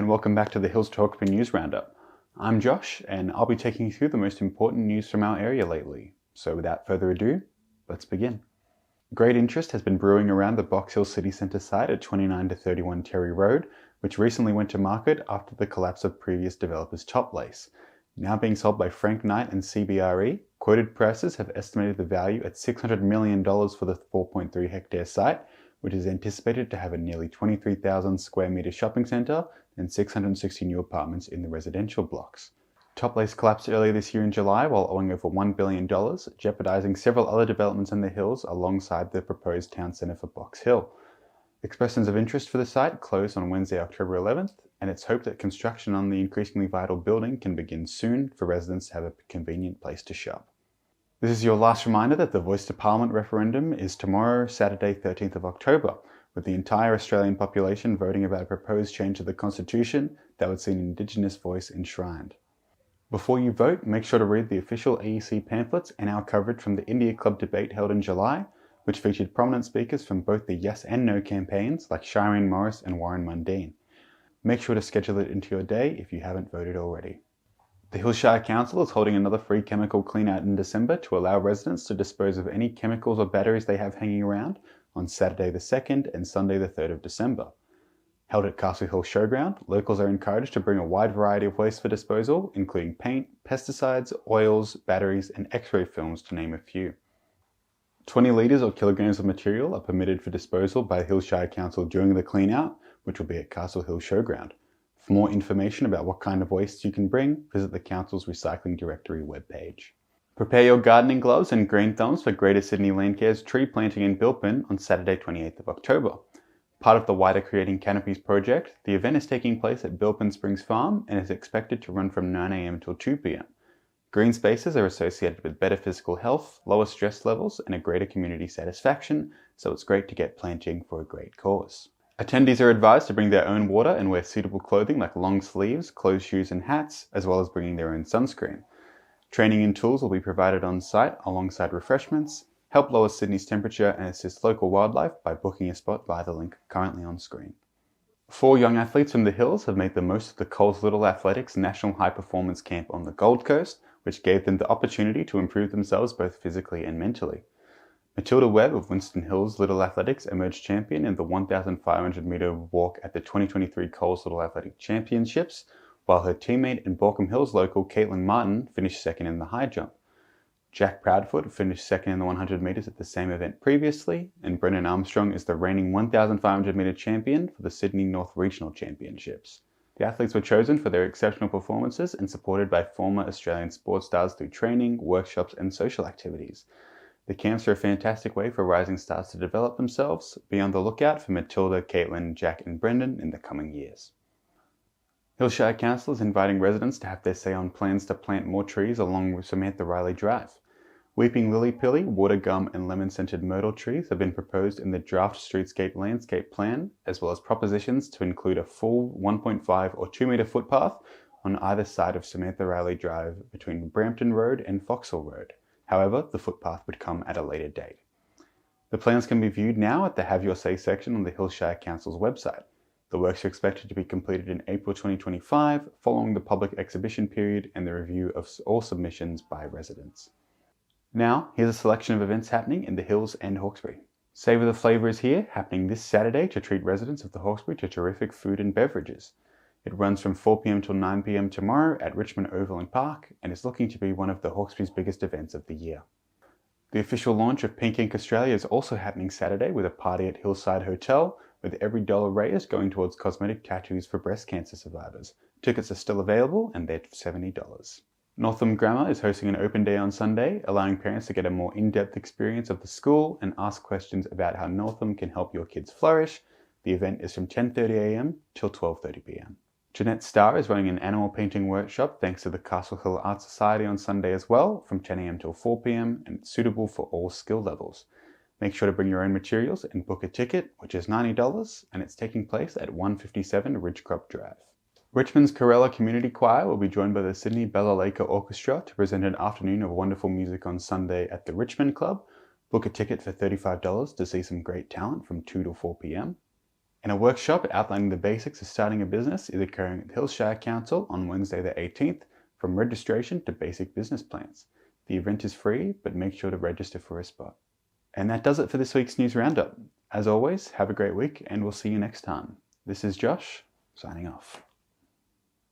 and welcome back to the Hawkesbury News Roundup. I'm Josh, and I'll be taking you through the most important news from our area lately. So without further ado, let's begin. Great interest has been brewing around the Box Hill City Centre site at 29 to 31 Terry Road, which recently went to market after the collapse of previous developers' Top Lace. Now being sold by Frank Knight and CBRE, quoted prices have estimated the value at $600 million for the 4.3 hectare site, which is anticipated to have a nearly 23,000 square metre shopping centre and 660 new apartments in the residential blocks. Top Lace collapsed earlier this year in July while owing over $1 billion, jeopardising several other developments in the hills alongside the proposed town centre for Box Hill. Expressions of interest for the site closed on Wednesday, October 11th, and it's hoped that construction on the increasingly vital building can begin soon for residents to have a convenient place to shop. This is your last reminder that the Voice to Parliament referendum is tomorrow, Saturday, 13th of October, with the entire Australian population voting about a proposed change to the Constitution that would see an Indigenous voice enshrined. Before you vote, make sure to read the official AEC pamphlets and our coverage from the India Club debate held in July, which featured prominent speakers from both the Yes and No campaigns like Shireen Morris and Warren Mundine. Make sure to schedule it into your day if you haven't voted already. The Hillshire Council is holding another free chemical clean-out in December to allow residents to dispose of any chemicals or batteries they have hanging around on Saturday the 2nd and Sunday the 3rd of December. Held at Castle Hill Showground, locals are encouraged to bring a wide variety of waste for disposal, including paint, pesticides, oils, batteries, and X-ray films, to name a few. 20 litres or kilograms of material are permitted for disposal by the Hillshire Council during the clean-out, which will be at Castle Hill Showground. For more information about what kind of waste you can bring, visit the Council's Recycling Directory webpage. Prepare your gardening gloves and green thumbs for Greater Sydney Landcare's tree planting in Bilpin on Saturday 28th of October. Part of the wider Creating Canopies project, the event is taking place at Bilpin Springs Farm and is expected to run from 9 a.m. till 2 p.m. Green spaces are associated with better physical health, lower stress levels, and a greater community satisfaction, so it's great to get planting for a great cause. Attendees are advised to bring their own water and wear suitable clothing like long sleeves, closed shoes and hats, as well as bringing their own sunscreen. Training and tools will be provided on site alongside refreshments, help lower Sydney's temperature and assist local wildlife by booking a spot via the link currently on screen. 4 young athletes from the Hills have made the most of the Coles Little Athletics National High Performance Camp on the Gold Coast, which gave them the opportunity to improve themselves both physically and mentally. Matilda Webb of Winston Hills Little Athletics emerged champion in the 1,500 metre walk at the 2023 Coles Little Athletic Championships, while her teammate and Borkham Hills local Caitlin Martin finished second in the high jump. Jack Proudfoot finished second in the 100 metres at the same event previously, and Brendan Armstrong is the reigning 1,500 metre champion for the Sydney North Regional Championships. The athletes were chosen for their exceptional performances and supported by former Australian sports stars through training, workshops and social activities. The camps are a fantastic way for rising stars to develop themselves. Be on the lookout for Matilda, Caitlin, Jack and Brendan in the coming years. Hillshire Council is inviting residents to have their say on plans to plant more trees along Samantha Riley Drive. Weeping Lily Pilly, water gum and lemon-scented myrtle trees have been proposed in the draft streetscape landscape plan, as well as propositions to include a full 1.5 or 2 metre footpath on either side of Samantha Riley Drive between Brampton Road and Foxhill Road. However, the footpath would come at a later date. The plans can be viewed now at the Have Your Say section on the Hillshire Council's website. The works are expected to be completed in April 2025, following the public exhibition period and the review of all submissions by residents. Now, here's a selection of events happening in the Hills and Hawkesbury. Savour the Flavour is here, happening this Saturday to treat residents of the Hawkesbury to terrific food and beverages. It runs from 4 p.m. till 9 p.m. tomorrow at Richmond Oval and Park and is looking to be one of the Hawkesbury's biggest events of the year. The official launch of Pink Ink Australia is also happening Saturday with a party at Hillside Hotel, with every dollar raised going towards cosmetic tattoos for breast cancer survivors. Tickets are still available and they're $70. Northam Grammar is hosting an open day on Sunday, allowing parents to get a more in-depth experience of the school and ask questions about how Northam can help your kids flourish. The event is from 10:30 a.m. till 12:30 p.m. Jeanette Starr is running an animal painting workshop thanks to the Castle Hill Art Society on Sunday as well, from 10 a.m. till 4 p.m. and it's suitable for all skill levels. Make sure to bring your own materials and book a ticket, which is $90, and it's taking place at 157 Ridgecrop Drive. Richmond's Corella Community Choir will be joined by the Sydney Balalaika Orchestra to present an afternoon of wonderful music on Sunday at the Richmond Club. Book a ticket for $35 to see some great talent from 2 to 4 p.m. And a workshop outlining the basics of starting a business is occurring at Hillshire Council on Wednesday the 18th, from registration to basic business plans. The event is free, but make sure to register for a spot. And that does it for this week's News Roundup. As always, have a great week, and we'll see you next time. This is Josh, signing off.